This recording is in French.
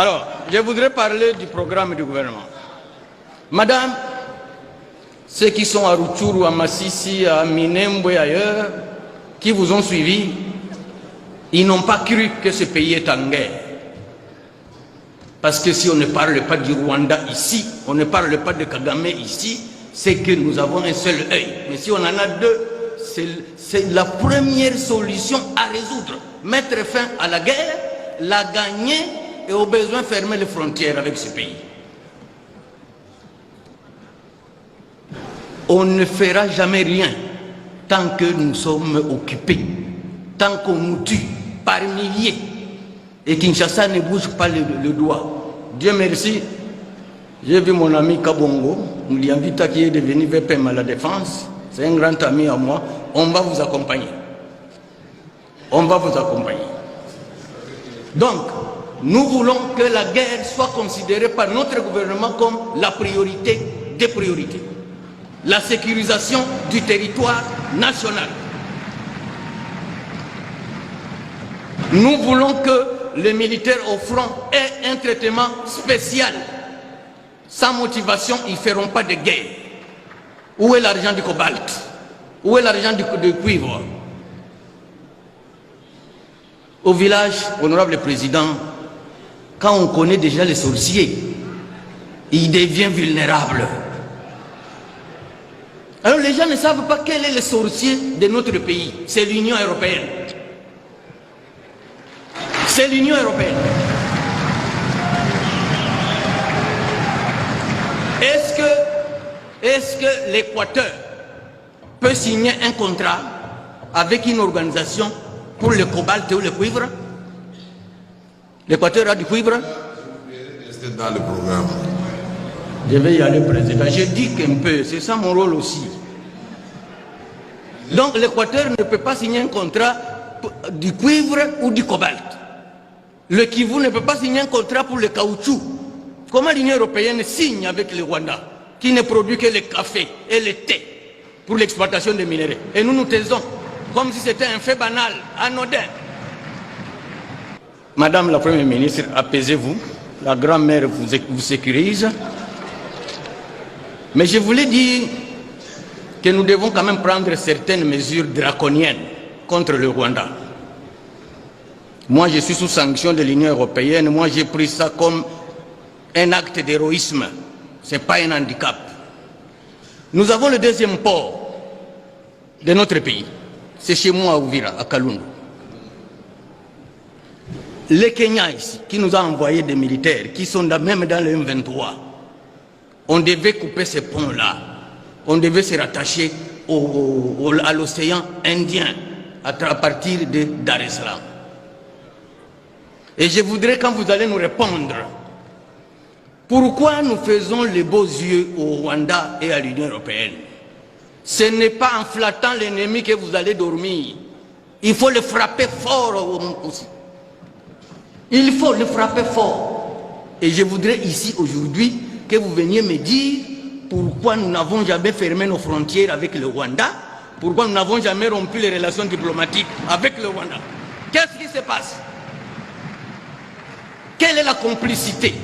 Alors, je voudrais parler du programme du gouvernement. Madame, ceux qui sont à Rutshuru, à Massissi, à Minembwe et ailleurs, qui vous ont suivi, ils n'ont pas cru que ce pays est en guerre. Parce que si on ne parle pas du Rwanda ici, on ne parle pas de Kagame ici, c'est que nous avons un seul œil. Mais si on en a deux, c'est la première solution à résoudre. Mettre fin à la guerre, la gagner et au besoin fermer les frontières avec ce pays. On ne fera jamais rien tant que nous sommes occupés, tant qu'on nous tue par milliers et Kinshasa ne bouge pas le doigt. Dieu merci, j'ai vu mon ami Kabongo, Moulianvita qui est devenu VPM à la défense, c'est un grand ami à moi, on va vous accompagner. On va vous accompagner. Donc, nous voulons que la guerre soit considérée par notre gouvernement comme la priorité des priorités. La sécurisation du territoire national. Nous voulons que les militaires au front aient un traitement spécial. Sans motivation, ils ne feront pas de guerre. Où est l'argent du cobalt? Où est l'argent du cuivre? Au village, honorable président, quand on connaît déjà les sorciers, ils deviennent vulnérables. Alors les gens ne savent pas quel est le sorcier de notre pays. C'est l'Union européenne. C'est l'Union européenne. Est-ce que l'Équateur peut signer un contrat avec une organisation pour le cobalt ou le cuivre? L'Équateur a du cuivre? C'est dans le programme. Je vais y aller, président. Je dis qu'un peu, c'est ça mon rôle aussi. Donc l'Équateur ne peut pas signer un contrat du cuivre ou du cobalt. Le Kivu ne peut pas signer un contrat pour le caoutchouc. Comment l'Union européenne signe avec le Rwanda, qui ne produit que le café et le thé pour l'exploitation des minéraux? Et nous nous taisons, comme si c'était un fait banal, anodin. Madame la Première ministre, apaisez-vous. La grand-mère vous sécurise. Mais je voulais dire que nous devons quand même prendre certaines mesures draconiennes contre le Rwanda. Moi, je suis sous sanction de l'Union européenne. Moi, j'ai pris ça comme un acte d'héroïsme. Ce n'est pas un handicap. Nous avons le deuxième port de notre pays. C'est chez moi à Uvira, à Kalundu. Le Kenya ici, qui nous a envoyé des militaires, qui sont même dans le M23, on devait couper ces ponts-là. On devait se rattacher à l'océan Indien à partir de Dar es Salaam. Et je voudrais, quand vous allez nous répondre, pourquoi nous faisons les beaux yeux au Rwanda et à l'Union européenne? Ce n'est pas en flattant l'ennemi que vous allez dormir. Il faut le frapper fort aussi. Il faut le frapper fort. Et je voudrais ici aujourd'hui que vous veniez me dire pourquoi nous n'avons jamais fermé nos frontières avec le Rwanda, pourquoi nous n'avons jamais rompu les relations diplomatiques avec le Rwanda. Qu'est-ce qui se passe? Quelle est la complicité?